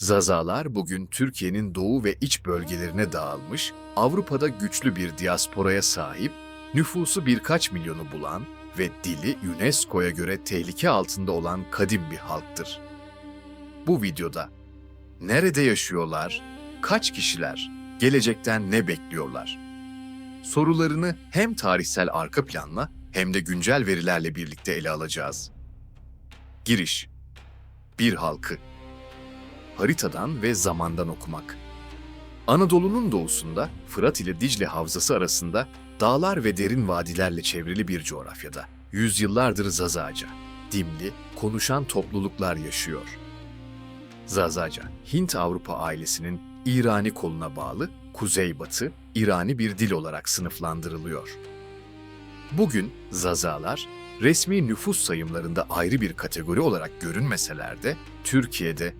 Zazalar bugün Türkiye'nin doğu ve iç bölgelerine dağılmış, Avrupa'da güçlü bir diasporaya sahip, nüfusu birkaç milyonu bulan ve dili UNESCO'ya göre tehlike altında olan kadim bir halktır. Bu videoda nerede yaşıyorlar, kaç kişiler, gelecekten ne bekliyorlar? Sorularını hem tarihsel arka planla hem de güncel verilerle birlikte ele alacağız. Giriş. Bir halkı. Haritadan ve zamandan okumak. Anadolu'nun doğusunda Fırat ile Dicle Havzası arasında dağlar ve derin vadilerle çevrili bir coğrafyada yüzyıllardır Zazaca, dimli, konuşan topluluklar yaşıyor. Zazaca, Hint-Avrupa ailesinin İrani koluna bağlı Kuzeybatı İrani bir dil olarak sınıflandırılıyor. Bugün Zazalar, resmi nüfus sayımlarında ayrı bir kategori olarak görünmeseler de Türkiye'de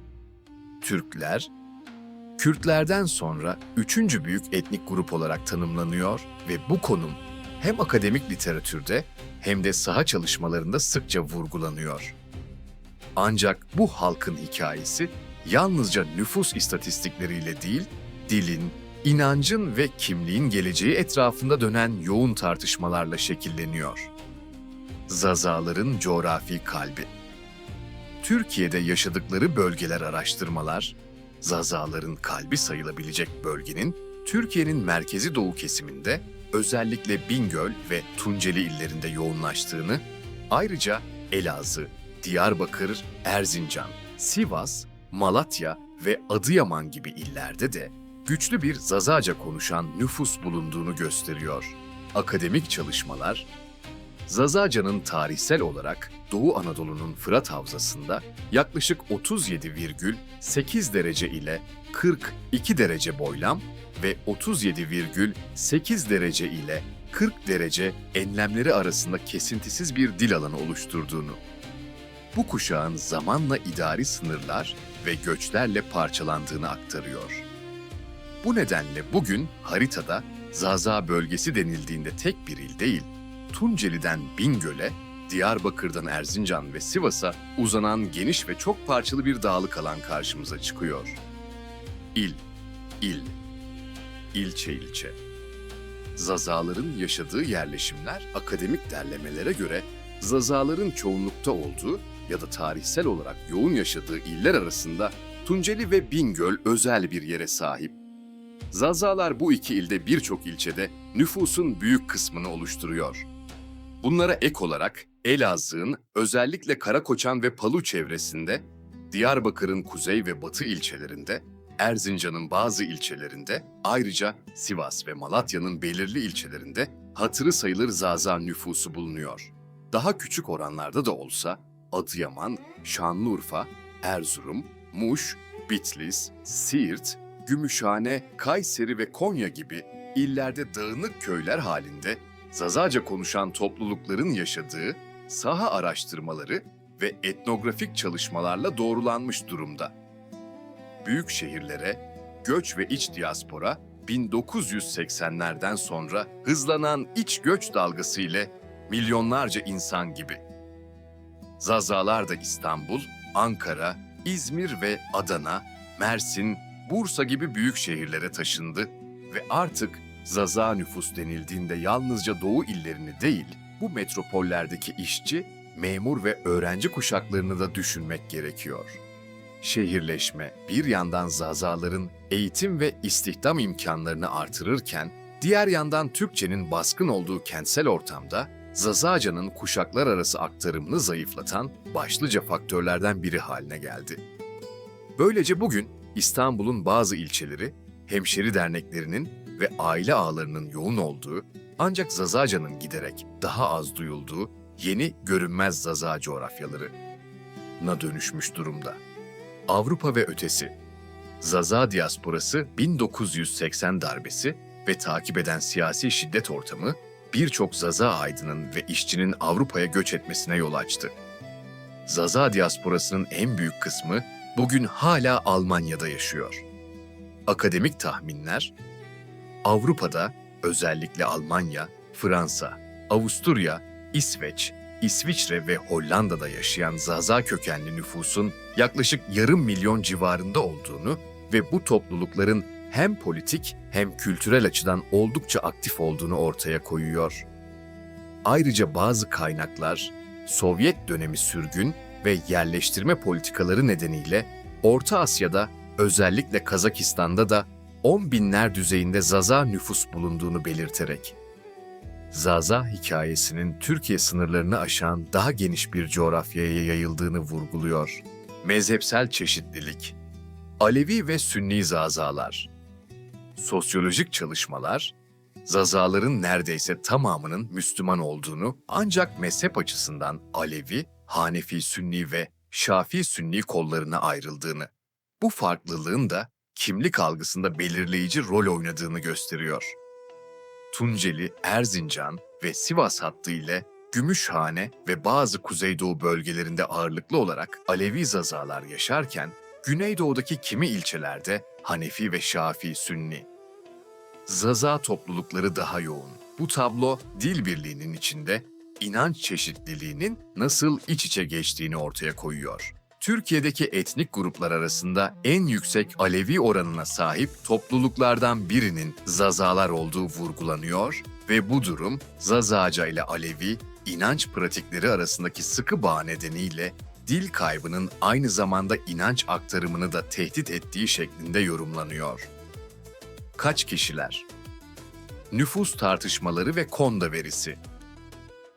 Türkler, Kürtlerden sonra üçüncü büyük etnik grup olarak tanımlanıyor ve bu konum hem akademik literatürde hem de saha çalışmalarında sıkça vurgulanıyor. Ancak bu halkın hikayesi yalnızca nüfus istatistikleriyle değil, dilin, inancın ve kimliğin geleceği etrafında dönen yoğun tartışmalarla şekilleniyor. Zazaların coğrafi kalbi. Türkiye'de yaşadıkları bölgeler araştırmalar, Zazaların kalbi sayılabilecek bölgenin Türkiye'nin merkezi doğu kesiminde özellikle Bingöl ve Tunceli illerinde yoğunlaştığını, ayrıca Elazığ, Diyarbakır, Erzincan, Sivas, Malatya ve Adıyaman gibi illerde de güçlü bir Zazaca konuşan nüfus bulunduğunu gösteriyor. Akademik çalışmalar, Zazaca'nın tarihsel olarak Doğu Anadolu'nun Fırat Havzası'nda yaklaşık 37,8 derece ile 42 derece boylam ve 37,8 derece ile 40 derece enlemleri arasında kesintisiz bir dil alanı oluşturduğunu, bu kuşağın zamanla idari sınırlar ve göçlerle parçalandığını aktarıyor. Bu nedenle bugün haritada Zaza bölgesi denildiğinde tek bir il değil, Tunceli'den Bingöl'e, Diyarbakır'dan Erzincan ve Sivas'a uzanan geniş ve çok parçalı bir dağlık alan karşımıza çıkıyor. İl, il, ilçe. Zazaların yaşadığı yerleşimler akademik derlemelere göre Zazaların çoğunlukta olduğu ya da tarihsel olarak yoğun yaşadığı iller arasında Tunceli ve Bingöl özel bir yere sahip. Zazalar bu iki ilde birçok ilçede nüfusun büyük kısmını oluşturuyor. Bunlara ek olarak Elazığ'ın özellikle Karakoçan ve Palu çevresinde, Diyarbakır'ın kuzey ve batı ilçelerinde, Erzincan'ın bazı ilçelerinde, ayrıca Sivas ve Malatya'nın belirli ilçelerinde hatırı sayılır Zaza nüfusu bulunuyor. Daha küçük oranlarda da olsa Adıyaman, Şanlıurfa, Erzurum, Muş, Bitlis, Siirt, Gümüşhane, Kayseri ve Konya gibi illerde dağınık köyler halinde Zazaca konuşan toplulukların yaşadığı saha araştırmaları ve etnografik çalışmalarla doğrulanmış durumda. Büyük şehirlere göç ve iç diaspora 1980'lerden sonra hızlanan iç göç dalgası ile milyonlarca insan gibi. Zazalar da İstanbul, Ankara, İzmir ve Adana, Mersin, Bursa gibi büyük şehirlere taşındı ve artık Zaza nüfus denildiğinde yalnızca doğu illerini değil, bu metropollerdeki işçi, memur ve öğrenci kuşaklarını da düşünmek gerekiyor. Şehirleşme bir yandan Zazaların eğitim ve istihdam imkanlarını artırırken, diğer yandan Türkçenin baskın olduğu kentsel ortamda Zazaca'nın kuşaklar arası aktarımını zayıflatan başlıca faktörlerden biri haline geldi. Böylece bugün İstanbul'un bazı ilçeleri, hemşeri derneklerinin ve aile ağlarının yoğun olduğu, ancak Zazaca'nın giderek daha az duyulduğu yeni görünmez Zaza coğrafyalarına dönüşmüş durumda. Avrupa ve ötesi. Zaza diasporası 1980 darbesi ve takip eden siyasi şiddet ortamı birçok Zaza aydının ve işçinin Avrupa'ya göç etmesine yol açtı. Zaza diasporasının en büyük kısmı bugün hala Almanya'da yaşıyor. Akademik tahminler, Avrupa'da özellikle Almanya, Fransa, Avusturya, İsveç, İsviçre ve Hollanda'da yaşayan Zaza kökenli nüfusun yaklaşık yarım milyon civarında olduğunu ve bu toplulukların hem politik hem kültürel açıdan oldukça aktif olduğunu ortaya koyuyor. Ayrıca bazı kaynaklar, Sovyet dönemi sürgün ve yerleştirme politikaları nedeniyle Orta Asya'da, özellikle Kazakistan'da da 10 binler düzeyinde Zaza nüfus bulunduğunu belirterek, Zaza hikayesinin Türkiye sınırlarını aşan daha geniş bir coğrafyaya yayıldığını vurguluyor. Mezhepsel çeşitlilik, Alevi ve Sünni Zazalar. Sosyolojik çalışmalar, Zazaların neredeyse tamamının Müslüman olduğunu ancak mezhep açısından Alevi, Hanefi Sünni ve Şafii Sünni kollarına ayrıldığını, bu farklılığın da kimlik algısında belirleyici rol oynadığını gösteriyor. Tunceli, Erzincan ve Sivas hattı ile Gümüşhane ve bazı Kuzeydoğu bölgelerinde ağırlıklı olarak Alevi Zazalar yaşarken, Güneydoğu'daki kimi ilçelerde Hanefi ve Şafii Sünni. Zaza toplulukları daha yoğun. Bu tablo dil birliğinin içinde inanç çeşitliliğinin nasıl iç içe geçtiğini ortaya koyuyor. Türkiye'deki etnik gruplar arasında en yüksek Alevi oranına sahip topluluklardan birinin Zazalar olduğu vurgulanıyor ve bu durum Zazaca ile Alevi inanç pratikleri arasındaki sıkı bağ nedeniyle dil kaybının aynı zamanda inanç aktarımını da tehdit ettiği şeklinde yorumlanıyor. Kaç kişiler? Nüfus tartışmaları ve konda verisi.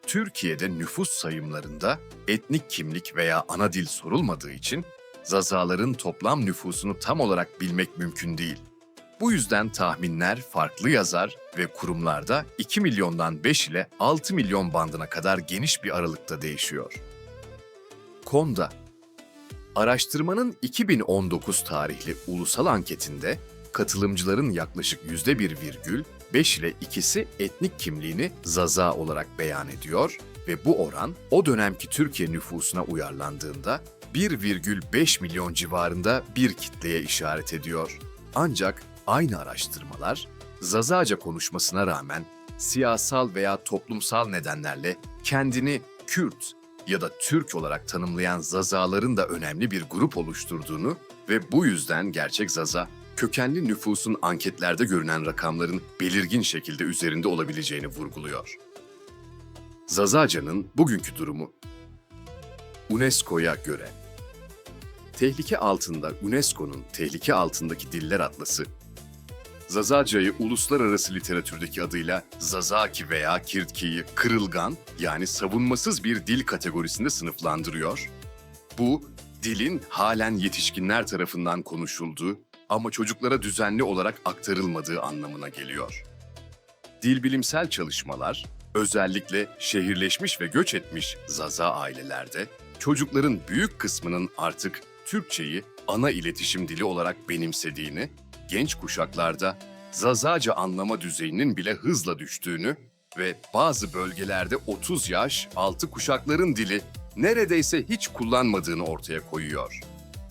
Türkiye'de nüfus sayımlarında etnik kimlik veya ana dil sorulmadığı için Zazaların toplam nüfusunu tam olarak bilmek mümkün değil. Bu yüzden tahminler farklı yazar ve kurumlarda 2 milyondan 5 ile 6 milyon bandına kadar geniş bir aralıkta değişiyor. Konda. Araştırmanın 2019 tarihli ulusal anketinde katılımcıların yaklaşık %1,5 ile 2'si etnik kimliğini Zaza olarak beyan ediyor ve bu oran o dönemki Türkiye nüfusuna uyarlandığında 1,5 milyon civarında bir kitleye işaret ediyor. Ancak aynı araştırmalar Zazaca konuşmasına rağmen siyasal veya toplumsal nedenlerle kendini Kürt ya da Türk olarak tanımlayan Zazaların da önemli bir grup oluşturduğunu ve bu yüzden gerçek Zaza, kökenli nüfusun anketlerde görünen rakamların belirgin şekilde üzerinde olabileceğini vurguluyor. Zazaca'nın bugünkü durumu. UNESCO'ya göre tehlike altında UNESCO'nun tehlike altındaki diller atlası, Zazaca'yı uluslararası literatürdeki adıyla Zazaki veya Kirtki'yi kırılgan yani savunmasız bir dil kategorisinde sınıflandırıyor. Bu, dilin halen yetişkinler tarafından konuşulduğu ama çocuklara düzenli olarak aktarılmadığı anlamına geliyor. Dilbilimsel çalışmalar, özellikle şehirleşmiş ve göç etmiş Zaza ailelerde, çocukların büyük kısmının artık Türkçeyi ana iletişim dili olarak benimsediğini, genç kuşaklarda Zazaca anlama düzeyinin bile hızla düştüğünü ve bazı bölgelerde 30 yaş altı kuşakların dili neredeyse hiç kullanmadığını ortaya koyuyor.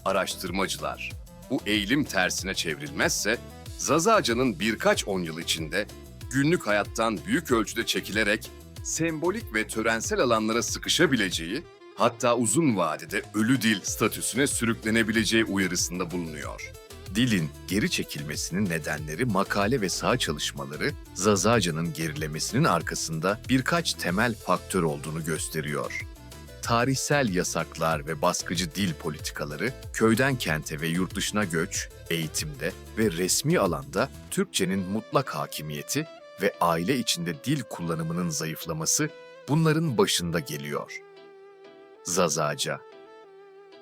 Araştırmacılar, bu eğilim tersine çevrilmezse, Zazaca'nın birkaç 10 yıl içinde günlük hayattan büyük ölçüde çekilerek sembolik ve törensel alanlara sıkışabileceği, hatta uzun vadede ölü dil statüsüne sürüklenebileceği uyarısında bulunuyor. Dilin geri çekilmesinin nedenleri makale ve saha çalışmaları, Zazaca'nın gerilemesinin arkasında birkaç temel faktör olduğunu gösteriyor. Tarihsel yasaklar ve baskıcı dil politikaları, köyden kente ve yurt dışına göç, eğitimde ve resmi alanda Türkçenin mutlak hakimiyeti ve aile içinde dil kullanımının zayıflaması bunların başında geliyor. Zazaca,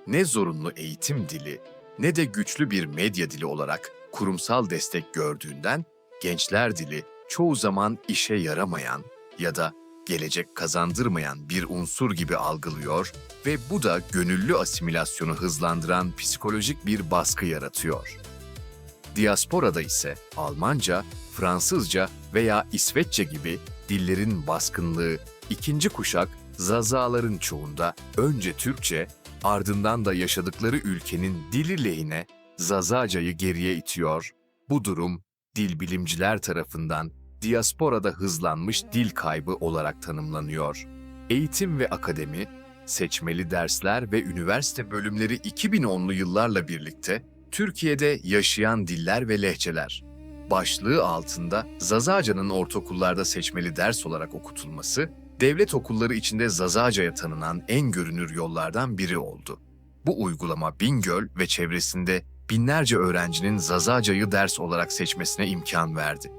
ne zorunlu eğitim dili ne de güçlü bir medya dili olarak kurumsal destek gördüğünden gençler dili çoğu zaman işe yaramayan ya da gelecek kazandırmayan bir unsur gibi algılıyor ve bu da gönüllü asimilasyonu hızlandıran psikolojik bir baskı yaratıyor. Diasporada ise Almanca, Fransızca veya İsveççe gibi dillerin baskınlığı ikinci kuşak Zazaların çoğunda önce Türkçe, ardından da yaşadıkları ülkenin dili lehine Zazaca'yı geriye itiyor. Bu durum dilbilimciler tarafından diasporada hızlanmış dil kaybı olarak tanımlanıyor. Eğitim ve akademi, seçmeli dersler ve üniversite bölümleri 2010'lu yıllarla birlikte Türkiye'de yaşayan diller ve lehçeler başlığı altında Zazaca'nın ortaokullarda seçmeli ders olarak okutulması, devlet okulları içinde Zazaca'ya tanınan en görünür yollardan biri oldu. Bu uygulama Bingöl ve çevresinde binlerce öğrencinin Zazaca'yı ders olarak seçmesine imkan verdi.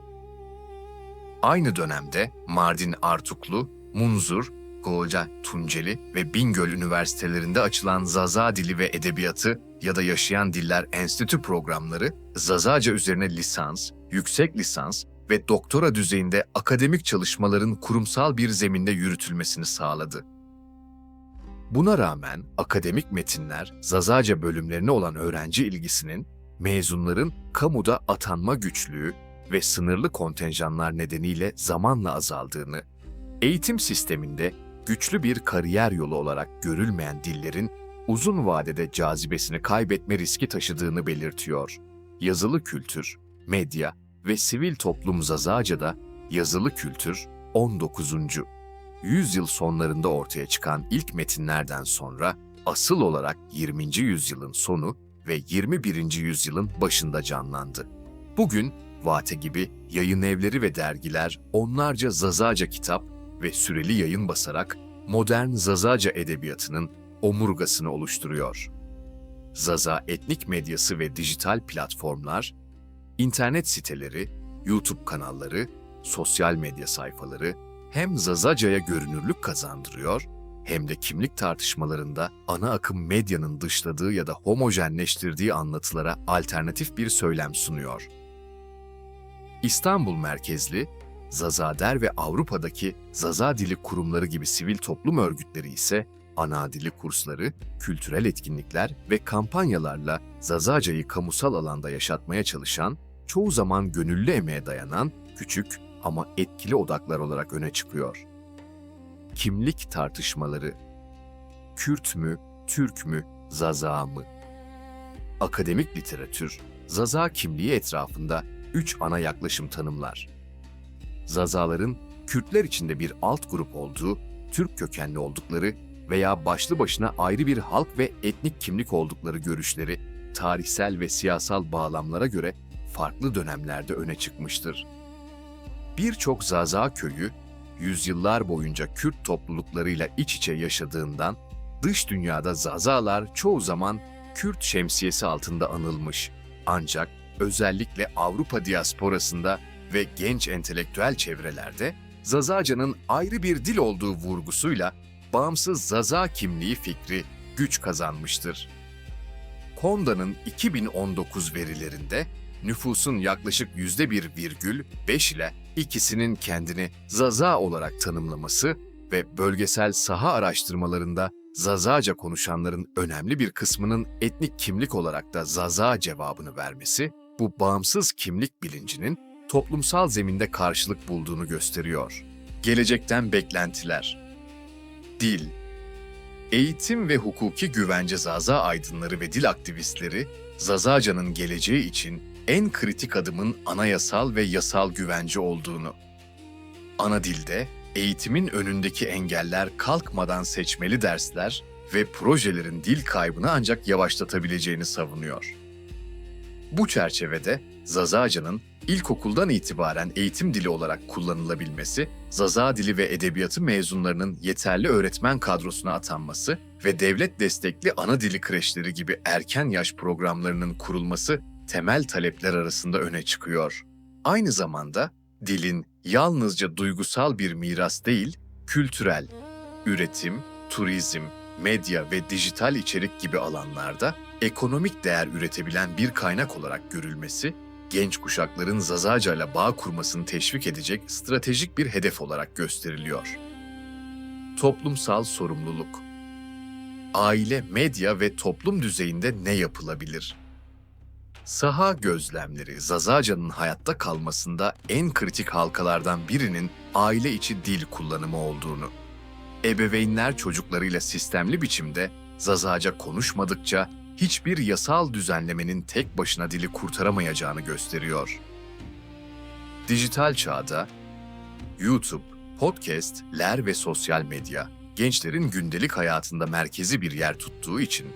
Aynı dönemde Mardin Artuklu, Munzur, Goca Tunceli ve Bingöl üniversitelerinde açılan Zaza Dili ve Edebiyatı ya da Yaşayan Diller Enstitü programları, Zazaca üzerine lisans, yüksek lisans ve doktora düzeyinde akademik çalışmaların kurumsal bir zeminde yürütülmesini sağladı. Buna rağmen akademik metinler, Zazaca bölümlerine olan öğrenci ilgisinin, mezunların kamuda atanma güçlüğü ve sınırlı kontenjanlar nedeniyle zamanla azaldığını, eğitim sisteminde güçlü bir kariyer yolu olarak görülmeyen dillerin uzun vadede cazibesini kaybetme riski taşıdığını belirtiyor. Yazılı kültür, medya ve sivil toplum Zazaca'da yazılı kültür 19. yüzyıl sonlarında ortaya çıkan ilk metinlerden sonra asıl olarak 20. yüzyılın sonu ve 21. yüzyılın başında canlandı. Bugün Vate gibi yayın evleri ve dergiler onlarca Zazaca kitap ve süreli yayın basarak modern Zazaca edebiyatının omurgasını oluşturuyor. Zaza etnik medyası ve dijital platformlar, internet siteleri, YouTube kanalları, sosyal medya sayfaları hem Zazaca'ya görünürlük kazandırıyor hem de kimlik tartışmalarında ana akım medyanın dışladığı ya da homojenleştirdiği anlatılara alternatif bir söylem sunuyor. İstanbul merkezli Zazader ve Avrupa'daki Zaza Dili kurumları gibi sivil toplum örgütleri ise ana dili kursları, kültürel etkinlikler ve kampanyalarla Zazaca'yı kamusal alanda yaşatmaya çalışan, çoğu zaman gönüllü emeğe dayanan küçük ama etkili odaklar olarak öne çıkıyor. Kimlik tartışmaları. Kürt mü, Türk mü, Zaza mı? Akademik literatür, Zaza kimliği etrafında 3 ana yaklaşım tanımlar. Zazaların Kürtler içinde bir alt grup olduğu, Türk kökenli oldukları veya başlı başına ayrı bir halk ve etnik kimlik oldukları görüşleri tarihsel ve siyasal bağlamlara göre farklı dönemlerde öne çıkmıştır. Birçok Zaza köyü, yüzyıllar boyunca Kürt topluluklarıyla iç içe yaşadığından, dış dünyada Zazalar çoğu zaman Kürt şemsiyesi altında anılmış. Ancak özellikle Avrupa diasporasında ve genç entelektüel çevrelerde Zazaca'nın ayrı bir dil olduğu vurgusuyla bağımsız Zaza kimliği fikri güç kazanmıştır. KONDA'nın 2019 verilerinde nüfusun yaklaşık %1,5 ile ikisinin kendini Zaza olarak tanımlaması ve bölgesel saha araştırmalarında Zazaca konuşanların önemli bir kısmının etnik kimlik olarak da Zaza cevabını vermesi, bu bağımsız kimlik bilincinin toplumsal zeminde karşılık bulduğunu gösteriyor. Gelecekten beklentiler. Dil. Eğitim ve hukuki güvence Zaza aydınları ve dil aktivistleri, Zazaca'nın geleceği için en kritik adımın anayasal ve yasal güvence olduğunu, ana dilde eğitimin önündeki engeller kalkmadan seçmeli dersler ve projelerin dil kaybını ancak yavaşlatabileceğini savunuyor. Bu çerçevede Zazaca'nın ilkokuldan itibaren eğitim dili olarak kullanılabilmesi, Zaza dili ve edebiyatı mezunlarının yeterli öğretmen kadrosuna atanması ve devlet destekli ana dili kreşleri gibi erken yaş programlarının kurulması temel talepler arasında öne çıkıyor. Aynı zamanda dilin yalnızca duygusal bir miras değil, kültürel, üretim, turizm, medya ve dijital içerik gibi alanlarda ekonomik değer üretebilen bir kaynak olarak görülmesi, genç kuşakların Zazaca ile bağ kurmasını teşvik edecek stratejik bir hedef olarak gösteriliyor. Toplumsal sorumluluk. Aile, medya ve toplum düzeyinde ne yapılabilir? Saha gözlemleri, Zazaca'nın hayatta kalmasında en kritik halkalardan birinin aile içi dil kullanımı olduğunu, ebeveynler çocuklarıyla sistemli biçimde Zazaca konuşmadıkça hiçbir yasal düzenlemenin tek başına dili kurtaramayacağını gösteriyor. Dijital çağda YouTube, podcastler ve sosyal medya gençlerin gündelik hayatında merkezi bir yer tuttuğu için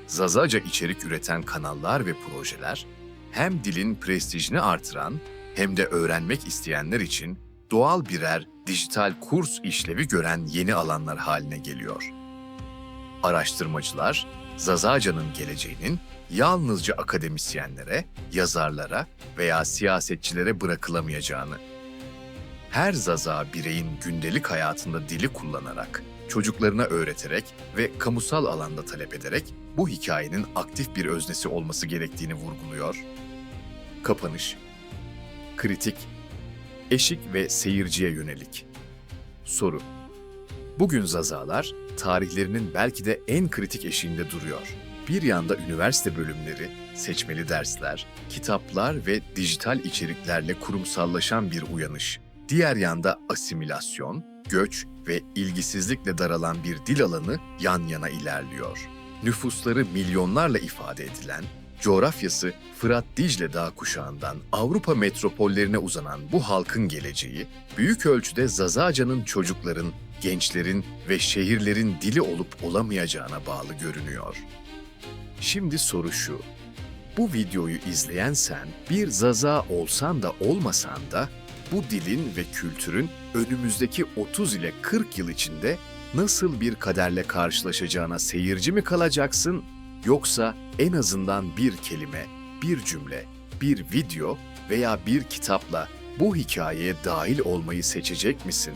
Zazaca içerik üreten kanallar ve projeler hem dilin prestijini artıran hem de öğrenmek isteyenler için doğal birer dijital kurs işlevi gören yeni alanlar haline geliyor. Araştırmacılar, Zazaca'nın geleceğinin yalnızca akademisyenlere, yazarlara veya siyasetçilere bırakılamayacağını, her Zaza bireyin gündelik hayatında dili kullanarak, çocuklarına öğreterek ve kamusal alanda talep ederek bu hikayenin aktif bir öznesi olması gerektiğini vurguluyor. Kapanış. Kritik, eşik ve seyirciye yönelik. Soru. Bugün Zazalar, tarihlerinin belki de en kritik eşiğinde duruyor. Bir yanda üniversite bölümleri, seçmeli dersler, kitaplar ve dijital içeriklerle kurumsallaşan bir uyanış. Diğer yanda asimilasyon, göç ve ilgisizlikle daralan bir dil alanı yan yana ilerliyor. Nüfusları milyonlarla ifade edilen, coğrafyası Fırat-Dicle Dağ kuşağından Avrupa metropollerine uzanan bu halkın geleceği, büyük ölçüde Zazaca'nın çocukların, gençlerin ve şehirlerin dili olup olamayacağına bağlı görünüyor. Şimdi soru şu, bu videoyu izleyen sen bir Zaza olsan da olmasan da bu dilin ve kültürün önümüzdeki 30 ile 40 yıl içinde nasıl bir kaderle karşılaşacağına seyirci mi kalacaksın, yoksa en azından bir kelime, bir cümle, bir video veya bir kitapla bu hikayeye dahil olmayı seçecek misin?